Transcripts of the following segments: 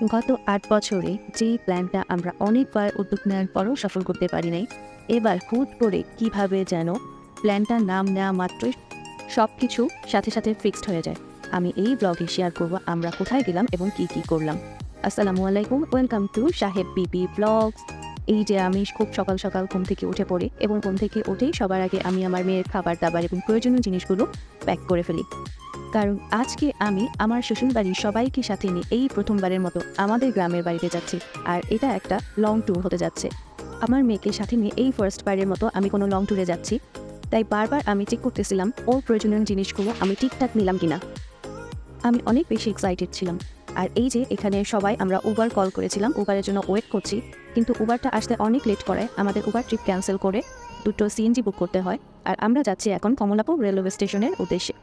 গত ৮ বছরে যেই প্ল্যানটা আমরা অনেকবার উদ্যোগ নেওয়ার পরও সফল করতে পারি নাই, এবার হুট করে কিভাবে যেন প্ল্যানটার নাম নেওয়া মাত্রই সবকিছু সাথে সাথে ফিক্সড হয়ে যায়। আমি এই ব্লগে শেয়ার করব আমরা কোথায় গেলাম এবং কি করলাম। আসসালামু আলাইকুম, ওয়েলকাম টু সাহেব বিবি ব্লগস। এই যে আমি খুব সকাল সকাল ঘুম থেকে উঠে পড়ি এবং ঘুম থেকে উঠেই সবার আগে আমি আমার মেয়ের খাবার দাবার এবং প্রয়োজনীয় জিনিসগুলো প্যাক করে ফেলি। কারণ আজকে আমি আমার শ্বশুরবাড়ির সবাইকে সাথে নিয়ে এই প্রথমবারের মতো আমাদের গ্রামের বাড়িতে যাচ্ছি। আর এটা একটা লং ট্যুর হতে যাচ্ছে। আমার মেয়েকে সাথে নিয়ে এই ফার্স্ট বারের মতো আমি কোনো লং ট্যুরে যাচ্ছি। তাই বারবার আমি চেক করতেছিলাম ওর প্রয়োজনীয় জিনিসগুলো আমি ঠিকঠাক নিলাম কিনা। আমি অনেক বেশি এক্সাইটেড ছিলাম। আর এই যে এখানে সবাই আমরা উবার কল করেছিলাম, উবারের জন্য ওয়েট করছি, কিন্তু উবারটা আসতে অনেক লেট করায় আমাদের উবার ট্রিপ ক্যান্সেল করে দুটো সিএনজি বুক করতে হয়। আর আমরা যাচ্ছি এখন কমলাপুর রেলওয়ে স্টেশনের উদ্দেশ্যে।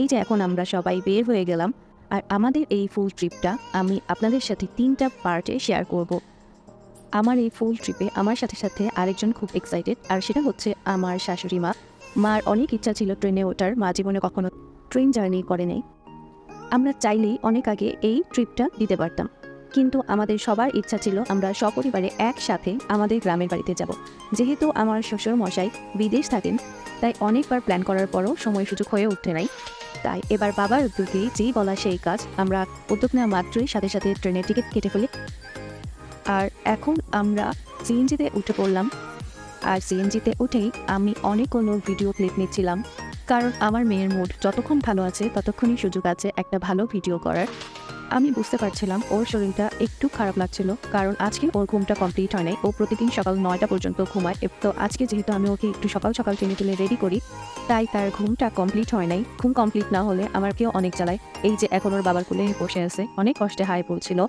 এই যে এখন আমরা সবাই বের হয়ে গেলাম। আর আমাদের এই ফুল ট্রিপটা আমি আপনাদের সাথে 3টা পার্টে শেয়ার করব। আমার এই ফুল ট্রিপে আমার সাথে সাথে আরেকজন খুব এক্সাইটেড, আর সেটা হচ্ছে আমার শাশুড়ি মা। মার অনেক ইচ্ছা ছিল ট্রেনে ওঠার, মা জীবনে কখনো ট্রেন জার্নি করে নেই। আমরা চাইলেই অনেক আগে এই ট্রিপটা দিতে পারতাম, কিন্তু আমাদের সবার ইচ্ছা ছিল আমরা সপরিবারে একসাথে আমাদের গ্রামের বাড়িতে যাব। যেহেতু আমার শ্বশুর মশাই বিদেশ থাকেন, তাই অনেকবার প্ল্যান করার পরও সময় সুযোগ হয়ে উঠতে নাই। তাই এবার বাবার উদ্যোগে যেই বলা সেই কাজ, আমরা উদ্যোগ নেওয়া মাত্রই সাথে সাথে ট্রেনের টিকিট কেটে ফেলি। আর এখন আমরা সিএনজিতে উঠে পড়লাম। আর সিএনজিতে উঠেই আমি অনেকগুলো ভিডিও ক্লিপ নিচ্ছিলাম, কারণ আমার মেয়ের মুড যতক্ষণ ভালো আছে ততক্ষণই সুযোগ আছে একটা ভালো ভিডিও করার। আমি বুঝতে পারছিলাম ওর শরীরটা একটু খারাপ লাগছিল, কারণ আজকে ওর ঘুমটা কমপ্লিট হয় নাই। ও প্রতিদিন সকাল 9টা পর্যন্ত ঘুমায়, তো আজকে যেহেতু আমি ওকে একটু সকাল সকাল টেনে তুলে রেডি করি, তাই তার ঘুমটা কমপ্লিট হয় নাই। ঘুম কমপ্লিট না হলে আমাকেও অনেক জ্বালায়। এই যে এখন ওর বাবার কোলে বসে আছে, অনেক কষ্টে হাই বলছিল।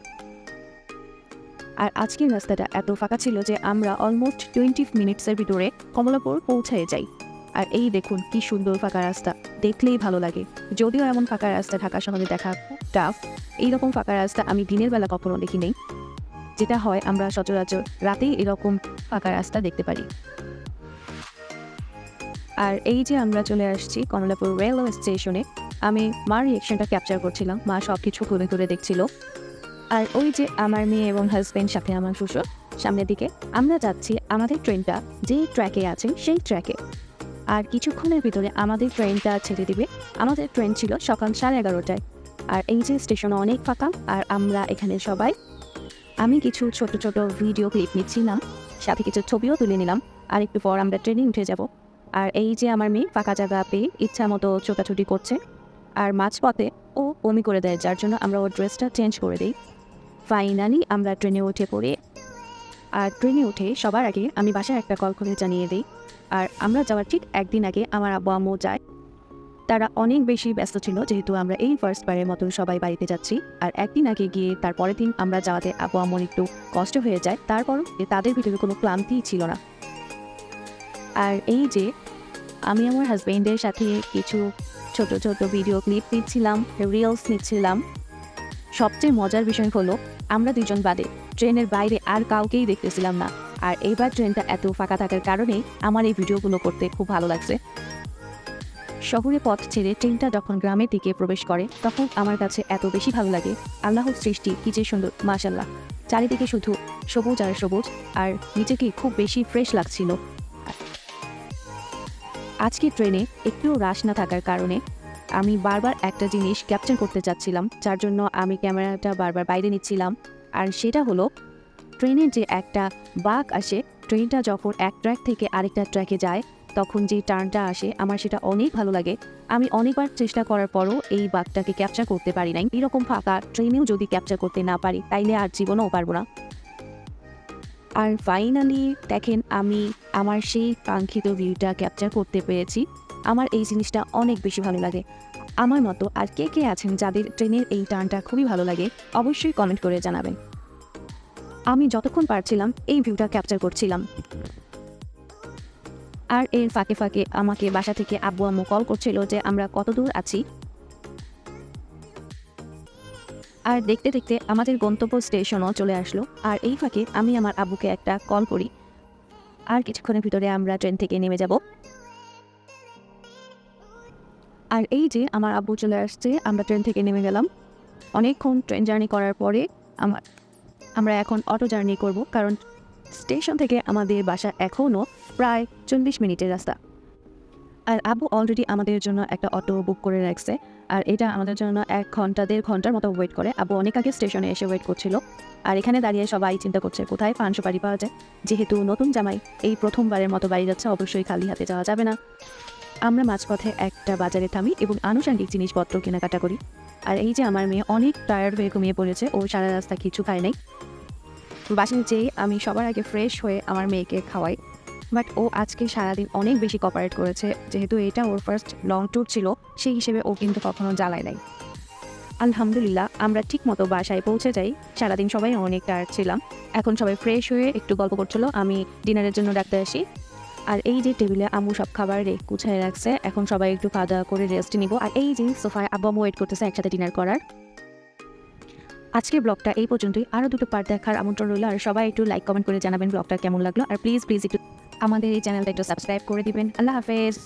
আর আজকের রাস্তাটা এত ফাঁকা ছিল যে আমরা অলমোস্ট 20 মিনিটসের ভিতরে কমলাপুর পৌঁছে যাই। আর এই দেখুন কি সুন্দর ফাঁকা রাস্তা, দেখলেই ভালো লাগে। যদিও এমন ফাঁকা রাস্তা ঢাকা শহরে দেখা খুব টাফ, এইরকম ফাঁকা রাস্তা আমি দিনের বেলা কখনো দেখি নেই। যেটা হয় আমরা সচরাচর রাতেই এরকম ফাঁকা রাস্তা দেখতে পারি। আর এই যে আমরা চলে আসছি কমলাপুর রেলওয়ে স্টেশনে। আমি মার রিয়েকশনটা ক্যাপচার করছিলাম, মা সব কিছু ঘুরে ঘুরে দেখছিল। আর ওই যে আমার মেয়ে এবং হাজব্যান্ড, সাথে আমার শ্বশুর সামনের দিকে। আমরা যাচ্ছি আমাদের ট্রেনটা যে ট্র্যাকে আছে সেই ট্র্যাকে। আর কিছুক্ষণের ভিতরে আমাদের ট্রেনটা ছেড়ে দিবে। আমাদের ট্রেন ছিল সকাল 11:30টায়। আর এই যে স্টেশনে অনেক ফাঁকা, আর আমরা এখানে সবাই। আমি কিছু ছোট ছোট ভিডিও ক্লিপ নিচ্ছিলাম, সাথে কিছু ছবিও তুলে নিলাম। আর একটু পর আমরা ট্রেনে উঠে যাব। আর এই যে আমার মেয়ে ফাঁকা জায়গা পেয়ে ইচ্ছা মতো ছোটাছুটি করছে। আর মাঝপথে ও বমি করে দেয়, যার জন্য আমরা ওর ড্রেসটা চেঞ্জ করে দিই। ফাইনালি আমরা ট্রেনে উঠে পড়ি। আর ট্রেনে উঠে সবার আগে আমি বাসায় একটা কল করে জানিয়ে দিই। আর আমরা যাওয়ার ঠিক একদিন আগে আমার আব্বু আম্মু যায়। তারা অনেক বেশি ব্যস্ত ছিল, যেহেতু আমরা এই ফার্স্ট বারের মতন সবাই বাড়িতে যাচ্ছি। আর একদিন আগে গিয়ে তার পরের দিন আমরা যাওয়াতে আব্বু আম্মুর একটু কষ্ট হয়ে যায়, তারপরও তাদের ভিতরে কোনো ক্লান্তিই ছিল না। আর এই যে আমি আমার হাজব্যান্ডের সাথে কিছু ছোট ছোট ভিডিও ক্লিপ নিচ্ছিলাম, রিলস নিচ্ছিলাম। সবচেয়ে মজার বিষয় হলো আমরা দুজন বাদে ট্রেনের বাইরে আর কাউকেই দেখতেছিলাম না। আর এইবার ট্রেনটা এত ফাঁকা থাকার কারণে আমার এই ভিডিওগুলো করতে খুব ভালো লাগছে। শহুরে পথ ছেড়ে ট্রেনটা যখন গ্রামের দিকে প্রবেশ করে তখন আমার কাছে এত বেশি ভালো লাগে। আল্লাহর সৃষ্টি কি যে সুন্দর, মাশাআল্লাহ। চারিদিকে শুধু সবুজ আর সবুজ, আর নিজেকে খুব বেশি ফ্রেশ লাগছিল। আজকে ট্রেনে একটু রাশ না থাকার কারণে আমি বারবার একটা জিনিস ক্যাপচার করতে চাচ্ছিলাম, যার জন্য আমি ক্যামেরাটা বারবার বাইরে নিচ্ছিলাম। আর সেটা হলো ট্রেনের যে একটা বাঁক আসে, ট্রেনটা যখন এক ট্র্যাক থেকে আরেকটা ট্র্যাকে যায় তখন যে টার্নটা আসে আমার সেটা অনেক ভালো লাগে। আমি অনেকবার চেষ্টা করার পরও এই বাঁকটাকে ক্যাপচার করতে পারি নাই। এরকম ফাঁকা ট্রেনেও যদি ক্যাপচার করতে না পারি তাইলে আর জীবনেও পারবো না। আর ফাইনালি দেখেন আমি আমার সেই কাঙ্ক্ষিত ভিউটা ক্যাপচার করতে পেরেছি। আমার এই জিনিসটা অনেক বেশি ভালো লাগে। আমার মতো আর কে কে আছেন যাদের ট্রেনের এই টার্নটা খুবই ভালো লাগে, অবশ্যই কমেন্ট করে জানাবেন। আমি যতক্ষণ পারছিলাম এই ভিউটা ক্যাপচার করছিলাম। আর এর ফাঁকে ফাঁকে আমাকে বাসা থেকে আব্বু আম্মু কল করছিল যে আমরা কত দূর আছি। আর দেখতে দেখতে আমাদের গন্তব্য স্টেশনও চলে আসলো। আর এই ফাঁকে আমি আমার আব্বুকে একটা কল করি। আর কিছুক্ষণের ভিতরে আমরা ট্রেন থেকে নেমে যাব। আর এই যে আমার আব্বু চলে আসছে, আমরা ট্রেন থেকে নেমে গেলাম। অনেকক্ষণ ট্রেন জার্নি করার পরে আমরা এখন অটো জার্নি করব, কারণ স্টেশন থেকে আমাদের বাসা এখনও প্রায় 40 মিনিটের রাস্তা। আর আব্বু অলরেডি আমাদের জন্য একটা অটো বুক করে রাখছে, আর এটা আমাদের জন্য 1 ঘন্টা 1.5 ঘন্টার মতো ওয়েট করে। আব্বু অনেক আগে স্টেশনে এসে ওয়েট করছিল, আর এখানে দাঁড়িয়ে সবাই চিন্তা করছে কোথায় পান সুপারি পাওয়া যায়। যেহেতু নতুন জামাই এই প্রথমবারের মতো বাড়ি যাচ্ছে, অবশ্যই খালি হাতে যাওয়া যাবে না। আমরা মাঝপথে একটা বাজারে থামি এবং আনুষঙ্গিক জিনিসপত্র কেনাকাটা করি। আর এই যে আমার মেয়ে অনেক টায়ার্ড হয়ে ঘুমিয়ে পড়েছে, ও সারা রাস্তা কিছু খায় নাই। বাসায় যেই আমি সবার আগে ফ্রেশ হয়ে আমার মেয়েকে খাওয়াই, বাট ও আজকে সারাদিন অনেক বেশি কোঅপারেট করেছে। যেহেতু এটা ওর ফার্স্ট লং ট্যুর ছিল, সেই হিসেবে ও কিন্তু কখনো জ্বালায় নাই। আলহামদুলিল্লাহ আমরা ঠিক মতো বাসায় পৌঁছে যাই। সারাদিন সবাই অনেক টায়ার্ড ছিলাম, এখন সবাই ফ্রেশ হয়ে একটু গল্প করছিল। আমি ডিনারের জন্য ডাকতে আসি, আর এই যে টেবিলে আম্মু সব খাবার গুছিয়ে রাখছে, এখন সবাই একটু খাওয়া দাওয়া করে রেস্ট নিব। আর এই যে সোফায় আব্বু আম্মু ওয়েট করতেছে একসাথে ডিনার করার। আজকের ব্লগটা এই পর্যন্তই, আরও 2টো পার্ট দেখার আমন্ত্রণ রইল। আর সবাই একটু লাইক কমেন্ট করে জানাবেন ব্লগটা কেমন লাগলো, আর প্লিজ একটু আমাদের এই চ্যানেলটা একটু সাবস্ক্রাইব করে দিবেন। আল্লাহ হাফেজ।